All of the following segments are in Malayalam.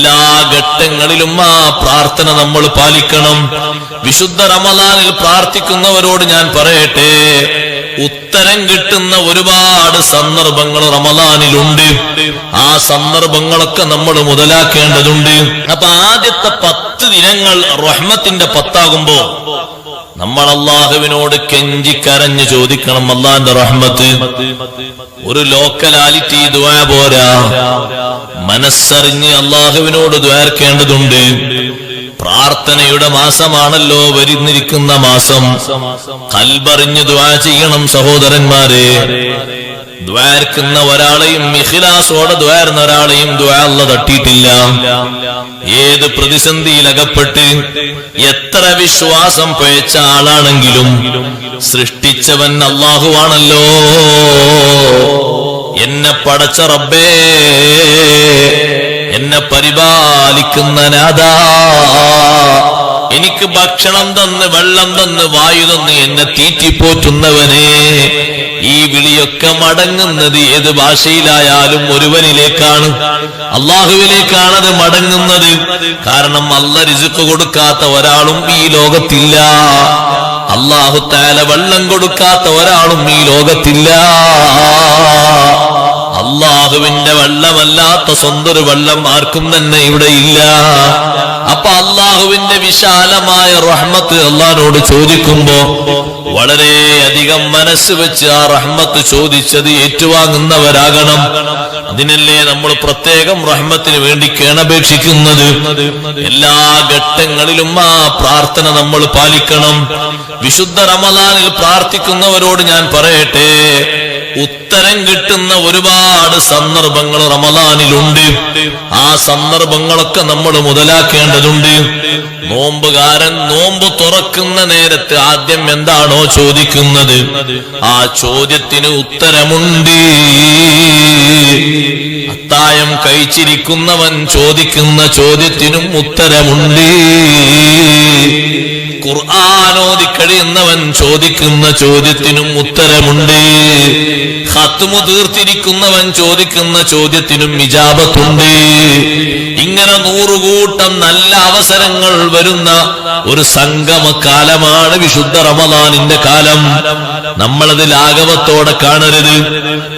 എല്ലാ ഘട്ടങ്ങളിലും ആ പ്രാർത്ഥന നമ്മൾ പാലിക്കണം. വിശുദ്ധ റമളാനിൽ പ്രാർത്ഥിക്കുന്നവരോട് ഞാൻ പറയട്ടെ, ഉത്തരം കിട്ടുന്ന ഒരുപാട് സന്ദർഭങ്ങൾ റമളാനിലുണ്ട്. ആ സന്ദർഭങ്ങളൊക്കെ നമ്മൾ മുതലാക്കേണ്ടതുണ്ട്. അപ്പൊ ആദ്യത്തെ 10 ദിനങ്ങൾ റഹ്മത്തിന്റെ 10 നമ്മൾ അള്ളാഹുവിനോട് കെഞ്ചിക്കരഞ്ഞ് ചോദിക്കണം അള്ളാന്റെ റഹ്മത്ത്. ഒരു ലോക്കലാലിറ്റി ദുആ പോരാ, മനസ്സറിഞ്ഞ് അള്ളാഹുവിനോട് ദ്വാർക്കേണ്ടതുണ്ട്. പ്രാർത്ഥനയുടെ മാസമാണല്ലോ വരുന്നിരിക്കുന്ന മാസം. ഖൽബറിഞ്ഞ് ദുആ ചെയ്യണം സഹോദരന്മാരെ. ദ്വാർക്കുന്ന ഒരാളെയും ഇഖ്ലാസോടെ ദ്വാരുന്ന ഒരാളെയും ദുആ അല്ലാഹ് തട്ടിയിട്ടില്ല. ഏത് പ്രതിസന്ധിയിൽ അകപ്പെട്ട് എത്ര വിശ്വാസം പഴച്ച ആളാണെങ്കിലും സൃഷ്ടിച്ചവൻ അല്ലാഹുവാണല്ലോ. എന്നെ പടച്ച റബ്ബേ, എന്നെ പരിപാലിക്കുന്ന നാഥാ, എനിക്ക് ഭക്ഷണം തന്ന് വെള്ളം തന്ന് വായു തന്ന് എന്നെ തീറ്റിപ്പോറ്റുന്നവനെ, ഈ വിളിയൊക്കെ മടങ്ങുന്നത് ഏത് ഭാഷയിലായാലും ഒരുവനിലേക്കാണ്, അള്ളാഹുവിലേക്കാണത് മടങ്ങുന്നത്. കാരണം അല്ലാഹ് റിസ്ക് കൊടുക്കാത്ത ഒരാളും ഈ ലോകത്തില്ല. അല്ലാഹു തആല വെള്ളം കൊടുക്കാത്ത ഒരാളും ഈ ലോകത്തില്ല. അള്ളാഹുവിന്റെ വെള്ളമല്ലാത്ത സ്വന്തം വെള്ളം ആർക്കും തന്നെ ഇവിടെ ഇല്ല. അപ്പൊ അള്ളാഹുവിന്റെ വിശാലമായ റഹ്മത്ത് അള്ളാഹിനോട് ചോദിക്കുമ്പോ വളരെയധികം മനസ്സ് വെച്ച് ആ റഹ്മത്ത് ചോദിച്ചത് ഏറ്റുവാങ്ങുന്നവരാകണം. അതിനല്ലേ നമ്മൾ പ്രത്യേകം റഹ്മത്തിന് വേണ്ടി കേണപേക്ഷിക്കുന്നത്. എല്ലാ ഘട്ടങ്ങളിലും ആ പ്രാർത്ഥന നമ്മൾ പാലിക്കണം. വിശുദ്ധ റമളാനിൽ പ്രാർത്ഥിക്കുന്നവരോട് ഞാൻ പറയട്ടെ, ഉത്തരം കിട്ടുന്ന ഒരുപാട് സന്ദർഭങ്ങൾ റമളാനിലുണ്ട്. ആ സന്ദർഭങ്ങളൊക്കെ നമ്മൾ മുതലാക്കേണ്ടതുണ്ട്. നോമ്പുകാരൻ നോമ്പ് തുറക്കുന്ന നേരത്ത് ആദ്യം എന്താണോ ചോദിക്കുന്നത്, ആ ചോദ്യത്തിന് ഉത്തരമുണ്ട്. അത്തായം കഴിച്ചിരിക്കുന്നവൻ ചോദിക്കുന്ന ചോദ്യത്തിനും ഉത്തരമുണ്ട്. ഖുർആൻ ഓതി കഴിയുന്നവൻ ചോദിക്കുന്ന ചോദ്യത്തിനും ഉത്തരമുണ്ട്. ഖത്മു തീർത്തിരിക്കുന്നവൻ ചോദിക്കുന്ന ചോദ്യത്തിനും ഇജാബത്തുണ്ട്. ഇങ്ങനെ 100 കൂട്ടം നല്ല അവസരങ്ങൾ വരുന്ന ഒരു സംഗമകാലമാണ് വിശുദ്ധ റമളാനിന്റെ കാലം. നമ്മളത് ലാഘവത്തോടെ കാണരുത്.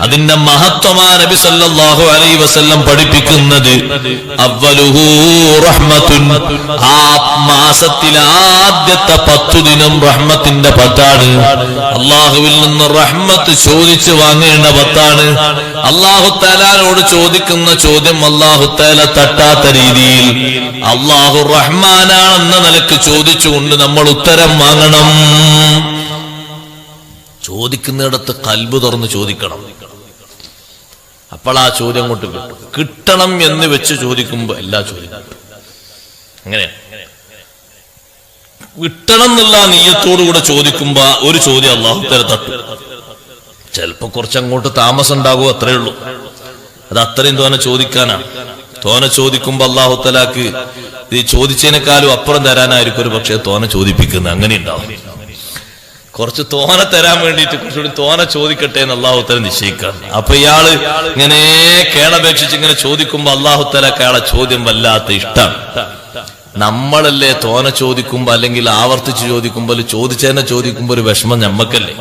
അതിന്റെ മഹത്വമാ നബി സല്ലല്ലാഹു അലൈഹി വസല്ലം പഠിപ്പിക്കുന്നത് അവ്വലുഹു റഹ്മത്തുൻ. ആ മാസത്തിൽ ആദ്യത്തെ 10 ദിനം റഹ്മത്തിന്റെ 10 അള്ളാഹുവിൽ നിന്ന് റഹ്മത്ത് ചോദിച്ചു വാങ്ങേണ്ട 10. അള്ളാഹു തആലയോട് ചോദിക്കുന്ന ചോദ്യം അള്ളാഹു തആല തട്ടാത്ത രീതിയിൽ അള്ളാഹു റഹ്മാനാണെന്ന നിലക്ക് ചോദിച്ചുകൊണ്ട് നമ്മൾ ഉത്തരം വാങ്ങണം. ചോദിക്കുന്നിടത്ത് ഖൽബ് തുറന്ന് ചോദിക്കണം. അപ്പോൾ ആ ചോദ്യം അങ്ങോട്ട് കിട്ടണം എന്ന് വെച്ച് ചോദിക്കുമ്പോ എല്ലാ ചോദ്യം അങ്ങനെയാണ്. കിട്ടണം എന്നുള്ള നീയത്തോടുകൂടെ ചോദിക്കുമ്പോ ഒരു ചോദ്യം അല്ലാഹു തആല തട്ടും. ചിലപ്പോ കുറച്ചങ്ങോട്ട് താമസം ഉണ്ടാകുമോ, അത്രേ ഉള്ളൂ. അത് അത്രയും തോനെ ചോദിക്കാനാണ്. തോനെ ചോദിക്കുമ്പോ അല്ലാഹു തആലക്ക് ഇത് ചോദിച്ചതിനേക്കാളും അപ്പുറം തരാനായിരിക്കും ഒരു പക്ഷേ തോനെ ചോദിപ്പിക്കുന്നത്. അങ്ങനെ ഉണ്ടാവും. കുറച്ച് തോനെ തരാൻ വേണ്ടിയിട്ട് കുറച്ചുകൂടി തോനെ ചോദിക്കട്ടെ എന്ന് അല്ലാഹു തആല നിശ്ചയിക്കാണ്. അപ്പൊ ഇയാള് ഇങ്ങനെ കേണപേക്ഷിച്ച് ഇങ്ങനെ ചോദിക്കുമ്പോ അല്ലാഹു തആലക്ക് അയാളെ ചോദ്യം വല്ലാത്ത ഇഷ്ടമാണ്. നമ്മളല്ലേ തോനെ ചോദിക്കുമ്പോ അല്ലെങ്കിൽ ആവർത്തിച്ച് ചോദിക്കുമ്പോൾ ചോദിച്ചതിനെ ചോദിക്കുമ്പോ ഒരു വിഷമം നമ്മക്കല്ലേ.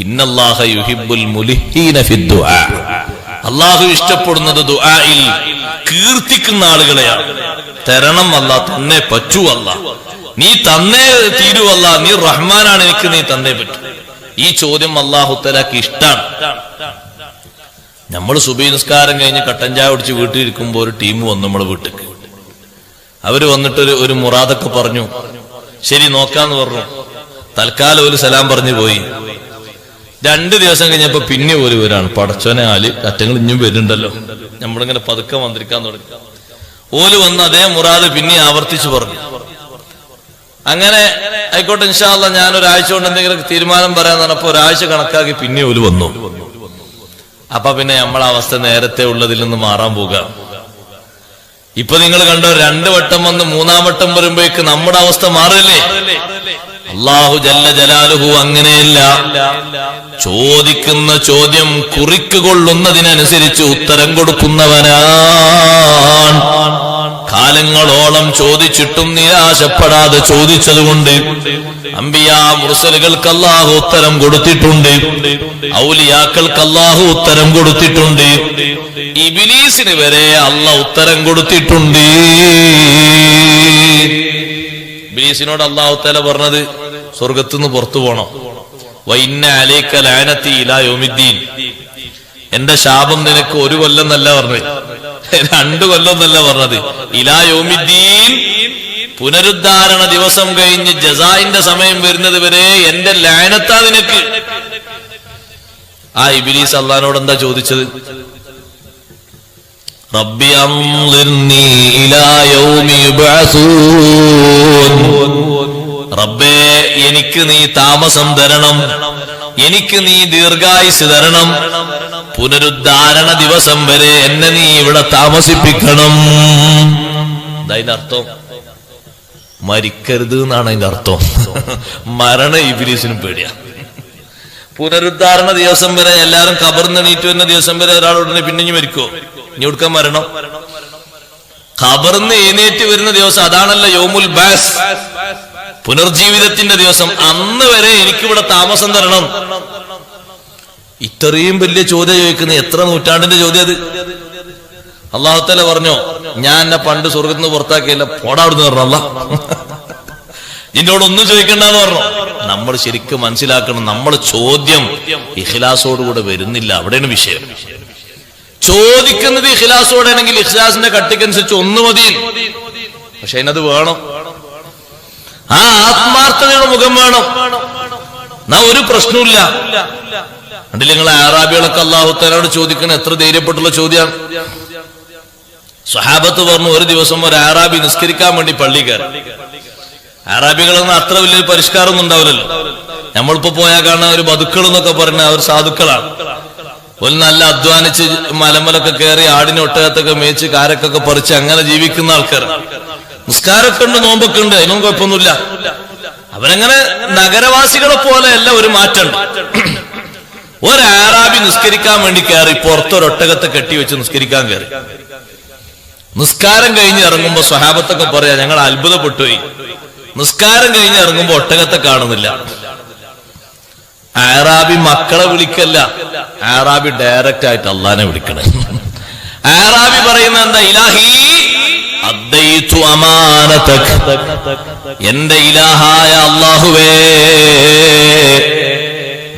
ഇന്നല്ലാഹ യുഹിബ്ബുൽ മുലിഹീന ഫിദ്ദുആ. അല്ലാഹു ഇഷ്ടപ്പെടുന്നത് ദുആയിൽ കീർത്തിക്കുന്ന ആളുകളെയാണ്. തരണം അല്ലാ, തന്നെ പറ്റൂ അല്ലാ, നീ തന്നേ തീരുവല്ല, നീ റഹ്മാനാണ്, എനിക്ക് നീ തന്നേ പറ്റൂ. ഈ ചോദ്യം അല്ലാഹു തആലക്ക് ഇഷ്ടാണ്. നമ്മൾ സുബഹി നിസ്കാരം കഴിഞ്ഞ് കട്ടൻ ചായ കുടിച്ച് വീട്ടിലിരിക്കുമ്പോ ഒരു ടീം വന്നു നമ്മളെ വീട്ടിലേക്ക്. അവര് വന്നിട്ട് ഒരു മുറാദൊക്കെ പറഞ്ഞു. ശരി നോക്കാന്ന് പറഞ്ഞു. തൽക്കാലം ഒരു സലാം പറഞ്ഞു പോയി. 2 ദിവസം കഴിഞ്ഞപ്പോ പിന്നെ ഒരു വരാണ്. പടച്ചോനെ ആല് കറ്റങ്ങൾ ഇഞ്ഞും വരുന്നുണ്ടല്ലോ. നമ്മളിങ്ങനെ പതുക്കെ മന്ത്രിക്കാൻ തുടങ്ങി. ഓല് വന്ന് അതേ മുറാദ് പിന്നെ ആവർത്തിച്ചു പറഞ്ഞു. അങ്ങനെ ആയിക്കോട്ടെ ഇൻഷാ അല്ലാഹ് ഞാൻ ഒരാഴ്ച കൊണ്ട് എന്തെങ്കിലും തീരുമാനം പറയാന്ന് പറഞ്ഞപ്പോ ഒരാഴ്ച കണക്കാക്കി പിന്നെ ഓല് വന്നു. അപ്പൊ പിന്നെ നമ്മളെ അവസ്ഥ നേരത്തെ ഉള്ളതിൽ നിന്ന് മാറാൻ പോകുക. ഇപ്പൊ നിങ്ങൾ കണ്ടോ, 2 വട്ടം വന്ന് 3-ാം വട്ടം വരുമ്പോഴേക്ക് നമ്മുടെ അവസ്ഥ മാറില്ലേ? അല്ലാഹു ജല്ല ജലാലുഹു അങ്ങനെയല്ല. ചോദിക്കുന്ന ചോദ്യം കുറിക്കുകൊള്ളുന്നതിനനുസരിച്ച് ഉത്തരം കൊടുക്കുന്നവനാണ്. കാലങ്ങളോളം ചോദിച്ചിട്ടും നിരാശപ്പെടാതെ ചോദിച്ചതുകൊണ്ട് അമ്പിയാ മുർസലുകൾക്ക് അല്ലാഹു ഉത്തരം കൊടുത്തിട്ടുണ്ട്, ഔലിയാക്കൾക്ക് അല്ലാഹു ഉത്തരം കൊടുത്തിട്ടുണ്ട്, ഇബ്ലീസിന് വരെ അല്ലാഹു ഉത്തരം കൊടുത്തിട്ടുണ്ട്. ഇബ്ലീസിനോട് അല്ലാഹു തആല പറഞ്ഞത് സ്വർഗ്ഗത്തുനിന്ന് പുറത്തു പോണം. വഇന്ന അലൈക ലഅനതി ഇലാ യൗമിദ്ദീൻ, എന്റെ ശാപം നിനക്ക് 1 കൊല്ലം എന്നല്ല പറഞ്ഞത്, 2 കൊല്ലം എന്നല്ല പറഞ്ഞത്, ഇലാ യൗമിദ്ദീൻ, പുനരുദ്ധാരണ ദിവസം കഴിഞ്ഞ് ജസാഇന്റെ സമയം വരുന്നത് വരെ എന്റെ ലഅനത്താ നിനക്ക്. ആ ഇബ്ലീസ് അല്ലാഹുവോട് എന്താ ചോദിച്ചത്? റബ്ബി അൻളിർനി ഇലാ യൗമി യുബ്അസൂൻ, റബ്ബേ എനിക്ക് നീ താമസം തരണം, എനിക്ക് നീ ദീർഘായുസ് തരണം, പുനരുദ്ധാരണ ദിവസം വരെ എന്നെ നീ ഇവിടെ താമസിപ്പിക്കണം. അതിന്റെ അർത്ഥം മരിക്കരുത് എന്നാണ് അതിന്റെ അർത്ഥം. മരണ ഇബ്ലീസിനും പേടിയാ. പുനരുദ്ധാരണ ദിവസം വരെ എല്ലാരും ഖബറിന്ന് എണീറ്റ് വരുന്ന ദിവസം വരെ ഒരാൾ ഉടനെ പിന്നെ മരിക്കോ? ഇനി കൊടുക്കാൻ മരണം? ഖബറിന്ന് എഴുന്നേറ്റ് വരുന്ന ദിവസം അതാണല്ലോ യൗമുൽ ബാസ്, പുനർജീവിതത്തിന്റെ ദിവസം. അന്ന് വരെ എനിക്കിവിടെ താമസം തരണം. ഇത്രയും വലിയ ചോദ്യം ചോദിക്കുന്നത് എത്ര നൂറ്റാണ്ടിന്റെ ചോദ്യം അത്? അല്ലാഹു തആല പറഞ്ഞോ, ഞാൻ എന്നെ പണ്ട് സ്വർഗ്ഗത്തിൽ നിന്ന് പുറത്താക്കിയല്ല, പോടാവിടുന്ന് പറഞ്ഞു അല്ലാഹ്. നിന്നോടൊന്നും ചോദിക്കണ്ടെന്ന് പറഞ്ഞു. നമ്മൾ ശരിക്കും മനസ്സിലാക്കണം, നമ്മൾ ചോദ്യം ഇഖ്ലാസോടുകൂടെ വരുന്നില്ല, അവിടെയാണ് വിഷയം. ചോദിക്കുന്നത് ഇഖ്ലാസോടെ ആണെങ്കിൽ ഇഖ്ലാസിന്റെ കട്ടിക്കനുസരിച്ച് 1 മതി. പക്ഷെ അതിനത് വേണം, ആ ആത്മാർത്ഥതയുടെ മുഖം വേണം. എന്നാ ഒരു പ്രശ്നമില്ല. കണ്ടില്ല നിങ്ങൾ അറാബികളൊക്കെ അല്ലാഹു തആലയോട് ചോദിക്കണ എത്ര ധൈര്യപ്പെട്ടുള്ള ചോദ്യമാണ്. സ്വഹാബത്ത് പറഞ്ഞു, ഒരു ദിവസം ഒരു അറാബി നിസ്കരിക്കാൻ വേണ്ടി പള്ളി കയറി. അറാബികളൊന്നും അത്ര വലിയൊരു പരിഷ്കാരമൊന്നും ഉണ്ടാവില്ലല്ലോ. നമ്മളിപ്പോ പോയാൽ കാണാൻ ഒരു ബതുക്കൾ എന്നൊക്കെ പറഞ്ഞ അവർ സാധുക്കളാണ്. ഒരു നല്ല അധ്വാനിച്ച് മലമലൊക്കെ കയറി ആടിനെ ഒട്ടകത്തൊക്കെ മേച്ച് കാരക്കൊക്കെ പറിച്ച് അങ്ങനെ ജീവിക്കുന്ന ആൾക്കാർ. നിസ്കാരമൊക്കെ ഉണ്ട്, നോമ്പൊക്കെ ഉണ്ട്, അതിനൊന്നും കുഴപ്പമൊന്നുമില്ല. അവരങ്ങനെ നഗരവാസികളെ പോലെ അല്ല, ഒരു മാറ്റമുണ്ട്. ഒരു അറാബി നിസ്കരിക്കാൻ വേണ്ടി കയറി പുറത്തൊരൊട്ടകത്തെ കെട്ടിവെച്ച് നിസ്കരിക്കാൻ കയറി. നിസ്കാരം കഴിഞ്ഞ് ഇറങ്ങുമ്പോ സ്വഹാബത്തൊക്കെ പറയാ, ഞങ്ങൾ അത്ഭുതപ്പെട്ടുപോയി, നിസ്കാരം കഴിഞ്ഞ് ഇറങ്ങുമ്പോ ഒട്ടകത്തെ കാണുന്നില്ല. അറാബി മക്കളെ വിളിക്കല്ല, അറാബി ഡയറക്റ്റ് ആയിട്ട് അള്ളാനെ വിളിക്കണേ. അറാബി പറയുന്ന എന്താ? ഇലാഹി അദ്ദൈതു അമാനതക, എന്റെ ഇലാഹായ അല്ലാഹുവേ,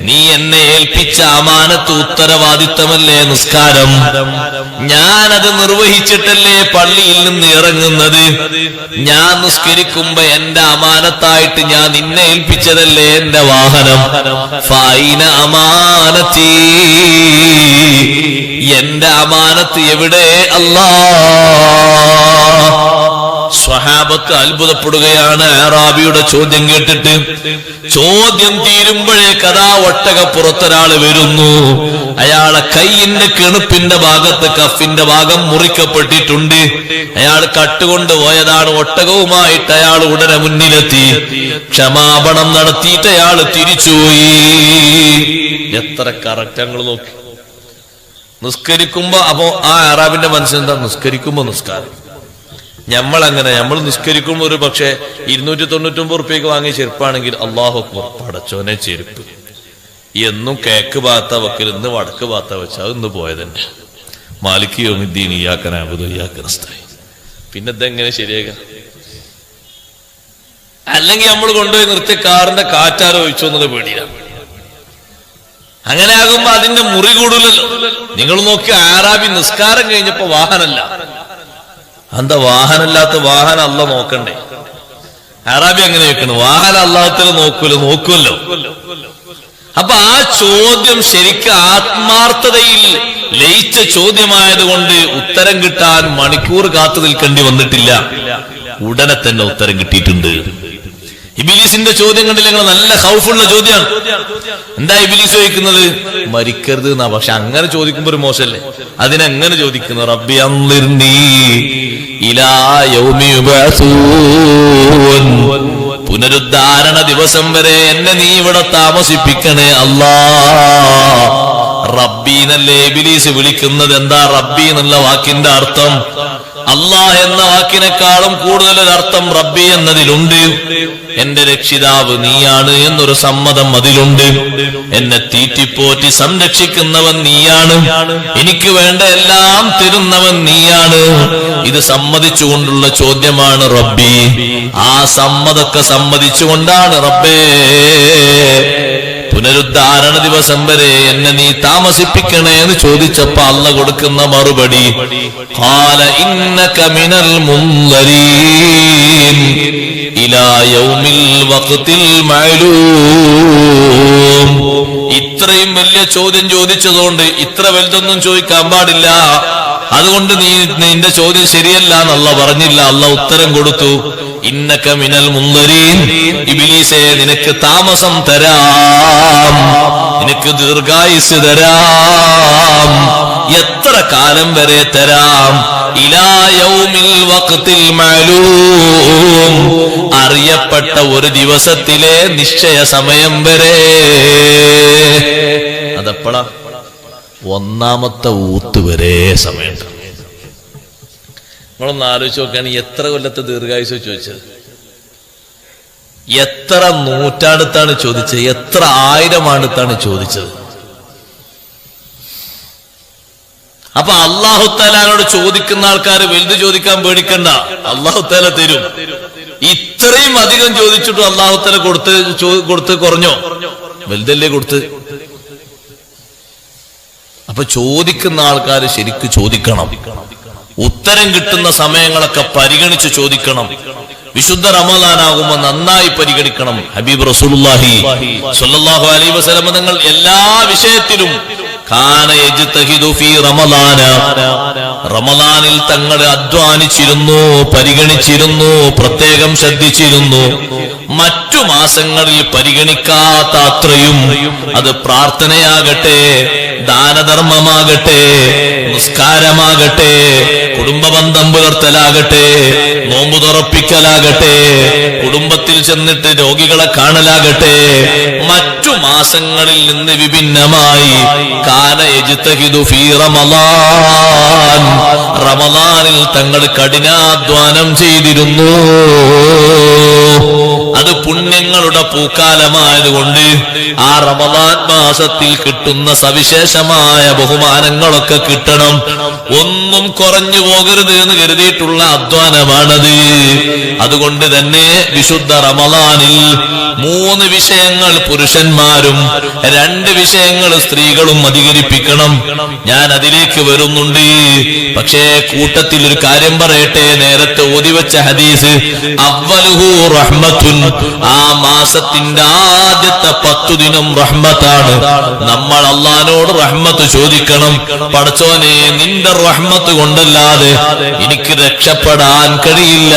നീ എന്നെ ഏൽപ്പിച്ച അമാനത്ത് ഉത്തരവാദിത്തമല്ലേ നിസ്കാരം, ഞാനത് നിർവഹിച്ചിട്ടല്ലേ പള്ളിയിൽ നിന്ന് ഇറങ്ങുന്നത്. ഞാൻ നിസ്കരിക്കുമ്പോ എന്റെ അമാനത്തായിട്ട് ഞാൻ നിന്നെ ഏൽപ്പിച്ചതല്ലേ എന്റെ വാഹനം. ഫൈന അമാനത്തി, എന്റെ അമാനത്ത് എവിടെ അല്ലാഹ്? സ്വഹാബത്ത് അത്ഭുതപ്പെടുകയാണ് അറാബിയുടെ ചോദ്യം കേട്ടിട്ട്. ചോദ്യം തീരുമ്പോഴേ കഥാ ഒട്ടകപ്പുറത്തൊരാള് വരുന്നു. അയാളെ കൈയിന്റെ കിണുപ്പിന്റെ ഭാഗത്ത് കഫിന്റെ ഭാഗം മുറിക്കപ്പെട്ടിട്ടുണ്ട്. അയാൾ കട്ടുകൊണ്ട് പോയതാണ്. ഒട്ടകവുമായിട്ട് അയാൾ ഉടനെ മുന്നിലെത്തി ക്ഷമാപണം നടത്തിയിട്ട് അയാൾ തിരിച്ചുപോയി. എത്ര കറക്റ്റങ്ങൾ നോക്കി. നിസ്കരിക്കുമ്പോ അപ്പോ ആ അറാബിന്റെ മനസ്സിലെന്താ? നിസ്കരിക്കുമ്പോ നിസ്കാരം. നമ്മളങ്ങനെ നമ്മൾ നിസ്കരിക്കുമ്പോ ഒരു പക്ഷെ 299 റുപ്യക്ക് വാങ്ങിയ ചെരുപ്പാണെങ്കിൽ അല്ലാഹു അക്ബർ, പടച്ചോനെ ചെരുപ്പ്. എന്നും കേക്ക് ഭാഗത്ത വെക്കൽ, ഇന്ന് വടക്ക് ഭാഗത്ത വെച്ച അത് ഇന്ന് പോയതന്നെ. മാലിക് യൗമിദ്ദീൻ ഇയ്യാക നഅ്ബുദു വഇയ്യാക നസ്തഈൻ. പിന്നെ ഇതെങ്ങനെ ശരിയാക? അല്ലെങ്കിൽ നമ്മൾ കൊണ്ടുപോയി നിർത്തി കാറിന്റെ കാറ്റാരോ ഒഴിച്ചോ എന്നുള്ള പേടിയാണ്. അങ്ങനെ ആകുമ്പോ അതിന്റെ മുറി കൂടൂലല്ലോ. നിങ്ങൾ നോക്കി, ആറാബി നിസ്കാരം കഴിഞ്ഞപ്പോ വാഹനമല്ല. എന്താ വാഹനമില്ലാത്ത? വാഹനം അല്ല നോക്കണ്ടേ? അറാബി അങ്ങനെ വെക്കണം, വാഹനം അല്ലാത്തത് നോക്കുമല്ലോ. അപ്പൊ ആ ചോദ്യം ശരിക്കും ആത്മാർത്ഥതയിൽ ലയിച്ച ചോദ്യമായതുകൊണ്ട് ഉത്തരം കിട്ടാൻ മണിക്കൂർ കാത്തു നിൽക്കേണ്ടി വന്നിട്ടില്ല, ഉടനെ തന്നെ ഉത്തരം കിട്ടിയിട്ടുണ്ട്. ഇബ്ലീസിന്റെ ചോദ്യം കണ്ടില്ല നിങ്ങൾ? നല്ല ഖൗഫുള്ള ചോദ്യമാണ്. എന്താ ഇബ്ലീസ് ചോദിക്കുന്നത്? മരിക്കരുത് എന്നാ. പക്ഷെ അങ്ങനെ ചോദിക്കുമ്പോ ഒരു മോശമല്ലേ? അതിനെങ്ങനെ ചോദിക്കുന്നു? റബ്ബി അൻളിർനി ഇലാ യൗമി യുബ്അസൂൻ, പുനരുദ്ധാരണ ദിവസം വരെ എന്നെ നീ ഇവിടെ താമസിപ്പിക്കണേ അല്ലാ. റബ്ബി എന്നല്ലേ ഇബ്ലീസ് വിളിക്കുന്നത്. എന്താ റബ്ബി എന്നുള്ള വാക്കിന്റെ അർത്ഥം? അല്ലാഹ് എന്ന വാക്കിനേക്കാളും കൂടുതൽ ഒരർത്ഥം റബ്ബി എന്നതിലുണ്ട്. എന്റെ രക്ഷിതാവ് നീയാണ് എന്നൊരു സമ്മതം അതിലുണ്ട്. എന്നെ തീറ്റിപ്പോറ്റി സംരക്ഷിക്കുന്നവൻ നീയാണ്, എനിക്ക് വേണ്ട എല്ലാം തരുന്നവൻ നീയാണ്. ഇത് സമ്മതിച്ചുകൊണ്ടുള്ള ചോദ്യമാണ് റബ്ബി. ആ സമ്മതൊക്കെ സമ്മതിച്ചുകൊണ്ടാണ് റബ്ബേ പുനരുദ്ധാരണ ദിവസം വരെ എന്നെ നീ താമസിപ്പിക്കണേ എന്ന് ചോദിച്ചപ്പോ അള്ള കൊടുക്കുന്ന മറുപടി ഖാല ഇന്നക മിനൽ മുൻദരീൻ ഇലാ യൗമിൽ വഖ്തിൽ മഅലൂം. ഇത്രയും വലിയ ചോദ്യം ചോദിച്ചതുകൊണ്ട് ഇത്ര വലുതൊന്നും ചോദിക്കാൻ പാടില്ല, അതുകൊണ്ട് നീ നിന്റെ ചോദ്യം ശരിയല്ല എന്നല്ല പറഞ്ഞില്ല. അല്ല ഉത്തരം കൊടുത്തു, ഇന്നക മിനൽ മുൻദരീൻ, ഇബ്ലീസേ നിനക്ക് താമസം തരാം, നിനക്ക് ദീർഘായുസ് തരാം. എത്ര കാലം വരെ തരാം? ഇലാ യൗമിൽ വഖ്തിൽ മഅലൂം, അറിയപ്പെട്ട ഒരു ദിവസത്തിലെ നിശ്ചയ സമയം വരെ. അതെപ്പോഴാ? ഒന്നാമത്തെ ഊത്ത് വരെ സമയം. നമ്മളൊന്ന് ആലോചിച്ച് നോക്കുകയാണ്, എത്ര കൊല്ലത്തെ ദീർഘായുസ് ചോദിച്ചത്, എത്ര നൂറ്റാണ്ടത്താണ് ചോദിച്ചത്, എത്ര ആയിരമാണ്ടത്താണ് ചോദിച്ചത്. അപ്പൊ അല്ലാഹു തആലയോട് ചോദിക്കുന്ന ആൾക്കാർ വലുത് ചോദിക്കാൻ പേടിക്കണ്ട, അല്ലാഹു തആല തരും. ഇത്രയും അധികം ചോദിച്ചിട്ടും അല്ലാഹു തആല കൊടുത്ത് കുറഞ്ഞോ? വലുതല്ലേ കൊടുത്ത്. അപ്പൊ ചോദിക്കുന്ന ആൾക്കാർ ശരിക്കും ചോദിക്കണം, ഉത്തരം കിട്ടുന്ന സമയങ്ങളൊക്കെ പരിഗണിച്ച് ചോദിക്കണം. വിശുദ്ധ റമളാനാകുമ്പോൾ നന്നായി പരിഗണിക്കണം. ഹബീബ് റസൂലുള്ളാഹി സ്വല്ലല്ലാഹു അലൈഹി വസല്ലം തങ്ങൾ എല്ലാ വിഷയത്തിലും കാന യജ്തഹിദു ഫീ റമളാന, റമളാനിൽ തങ്ങൾ അധ്വാനിച്ചിരുന്നു, പരിഗണിച്ചിരുന്നു, പ്രത്യേകം ശ്രദ്ധിച്ചിരുന്നു. മറ്റു മാസങ്ങളിൽ പരിഗണിക്കാത്ത അത്രയും, അത് പ്രാർത്ഥനയാകട്ടെ, ദാനധർമ്മമാകട്ടെ, നിസ്കാരമാകട്ടെ, കുടുംബബന്ധം പുലർത്തലാകട്ടെ, നോമ്പു തുറപ്പിക്കലാകട്ടെ, കുടുംബത്തിൽ ചെന്നിട്ട് രോഗികളെ കാണലാകട്ടെ, മറ്റു മാസങ്ങളിൽ നിന്ന് വിഭിന്നമായി കാന യജ്തഹിദു ഫീ റമളാൻ, റമളാനിൽ തങ്ങൾ കഠിനാധ്വാനം ചെയ്തിരുന്നു. അത് പുണ്യങ്ങളുടെ പൂക്കാലമായതുകൊണ്ട് ആ റമളാൻ മാസത്തിൽ കിട്ടുന്ന സവിശേഷമായ ബഹുമാനങ്ങളൊക്കെ കിട്ടണം. ഒന്നും കുറഞ്ഞു പോകരുത് എന്ന് കരുതിയിട്ടുള്ള അധ്വാനമാണത്. അതുകൊണ്ട് തന്നെ വിശുദ്ധ റമളാനിൽ 3 വിഷയങ്ങൾ പുരുഷന്മാരും 2 വിഷയങ്ങൾ സ്ത്രീകളും അധികരിപ്പിക്കണം. ഞാൻ അതിലേക്ക് വരുന്നുണ്ട്. പക്ഷേ കൂട്ടത്തിൽ ഒരു കാര്യം പറയട്ടെ. നേരത്തെ ഓതിവെച്ച ഹദീസ് അവ്വലുഹു റഹ്മത്തുൻ, ആ മാസത്തിന്റെ ആദ്യത്തെ 10 ദിനം റഹ്മത്താണ്. നമ്മൾ അല്ലാഹുവോട് റഹ്മത്ത് ചോദിക്കണം. പടച്ചോനെ, നിന്റെ റഹ്മത്ത് കൊണ്ടല്ലാതെ എനിക്ക് രക്ഷപ്പെടാൻ കഴിയില്ല.